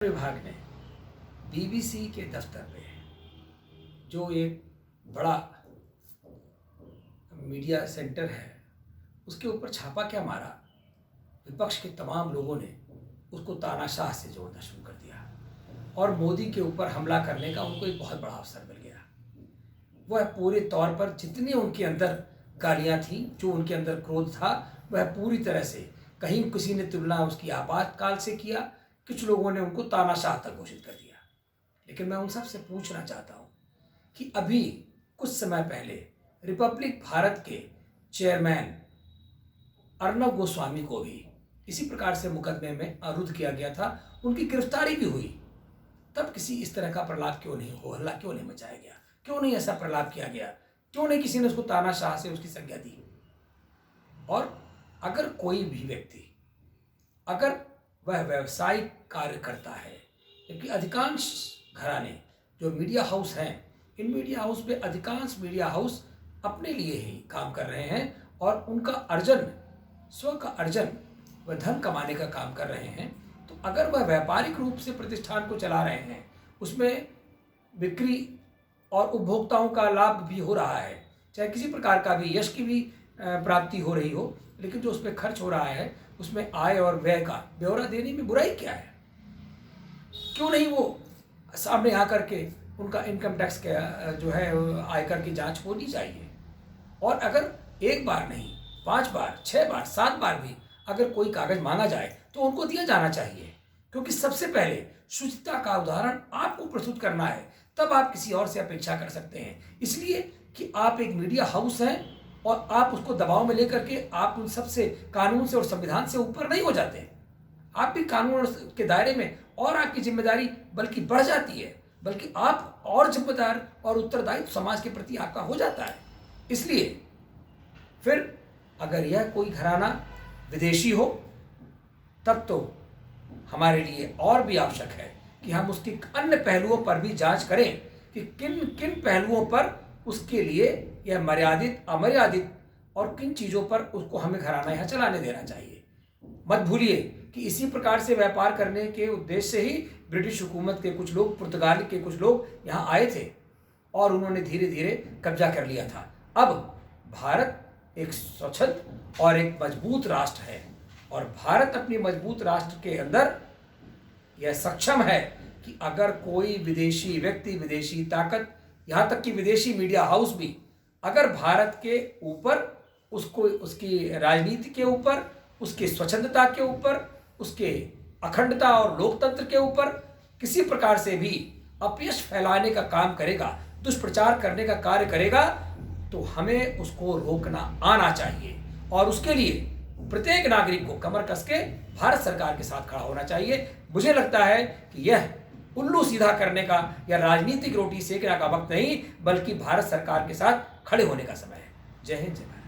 विभाग ने बीबीसी के दफ्तर पे जो एक बड़ा मीडिया सेंटर है उसके ऊपर छापा क्या मारा। विपक्ष के तमाम लोगों ने उसको तानाशाह से जोड़ना शुरू कर दिया और मोदी के ऊपर हमला करने का उनको एक बहुत बड़ा अवसर मिल गया। वह पूरे तौर पर जितनी उनके अंदर गालियाँ थीं, जो उनके अंदर क्रोध था, वह पूरी तरह से कहीं किसी ने तुलना उसकी आपातकाल से किया, कुछ लोगों ने उनको तानाशाह तक घोषित कर दिया। लेकिन मैं उन सब से पूछना चाहता हूँ कि अभी कुछ समय पहले रिपब्लिक भारत के चेयरमैन अर्नब गोस्वामी को भी इसी प्रकार से मुकदमे में आरूढ़ किया गया था, उनकी गिरफ्तारी भी हुई। तब किसी इस तरह का प्रलाप क्यों नहीं हो, हल्ला क्यों नहीं मचाया गया, क्यों नहीं ऐसा प्रलाप किया गया, क्यों नहीं किसी ने उसको तानाशाह से उसकी संज्ञा दी। और अगर कोई भी व्यक्ति अगर वह व्यावसायिक कार्य करता है, क्योंकि अधिकांश घराने जो मीडिया हाउस हैं, इन मीडिया हाउस में अधिकांश मीडिया हाउस अपने लिए ही काम कर रहे हैं और उनका अर्जन, स्व का अर्जन, वह धन कमाने का काम कर रहे हैं। तो अगर वह व्यापारिक रूप से प्रतिष्ठान को चला रहे हैं, उसमें बिक्री और उपभोक्ताओं का लाभ भी हो रहा है, चाहे किसी प्रकार का भी यश की भी प्राप्ति हो रही हो, लेकिन जो उसमें खर्च हो रहा है उसमें आय और व्यय का ब्यौरा देने में बुराई क्या है? क्यों नहीं वो सामने आकर के उनका इनकम टैक्स का जो है आयकर की जांच होनी चाहिए। और अगर एक बार नहीं, 5 बार, 6 बार, 7 बार भी अगर कोई कागज मांगा जाए तो उनको दिया जाना चाहिए, क्योंकि सबसे पहले शुचिता का उदाहरण आपको प्रस्तुत करना है, तब आप किसी और से अपेक्षा कर सकते हैं। इसलिए कि आप एक मीडिया हाउस हैं और आप उसको दबाव में लेकर के आप उन सबसे, कानून से और संविधान से ऊपर नहीं हो जाते। आप भी कानून के दायरे में और आपकी जिम्मेदारी बल्कि बढ़ जाती है, बल्कि आप और जिम्मेदार और उत्तरदायित्व समाज के प्रति आपका हो जाता है। इसलिए फिर अगर यह कोई घराना विदेशी हो, तब तो हमारे लिए और भी आवश्यक है कि हम उसके अन्य पहलुओं पर भी जांच करें कि किन किन पहलुओं पर उसके लिए यह मर्यादित, अमर्यादित और किन चीज़ों पर उसको हमें घराना यहाँ चलाने देना चाहिए। मत भूलिए कि इसी प्रकार से व्यापार करने के उद्देश्य से ही ब्रिटिश हुकूमत के कुछ लोग, पुर्तगाल के कुछ लोग यहाँ आए थे और उन्होंने धीरे धीरे कब्जा कर लिया था। अब भारत एक स्वच्छंद और एक मजबूत राष्ट्र है और भारत अपनी मजबूत राष्ट्र के अंदर यह सक्षम है कि अगर कोई विदेशी व्यक्ति, विदेशी ताकत, यहाँ तक कि विदेशी मीडिया हाउस भी अगर भारत के ऊपर, उसको, उसकी राजनीति के ऊपर, उसकी स्वच्छंदता के ऊपर, उसके अखंडता और लोकतंत्र के ऊपर किसी प्रकार से भी अपयश फैलाने का काम करेगा, दुष्प्रचार करने का कार्य करेगा, तो हमें उसको रोकना आना चाहिए। और उसके लिए प्रत्येक नागरिक को कमर कस के भारत सरकार के साथ खड़ा होना चाहिए। मुझे लगता है कि यह उल्लू सीधा करने का या राजनीतिक रोटी सेकने का वक्त नहीं, बल्कि भारत सरकार के साथ खड़े होने का समय है। जय हिंद, जय भारत।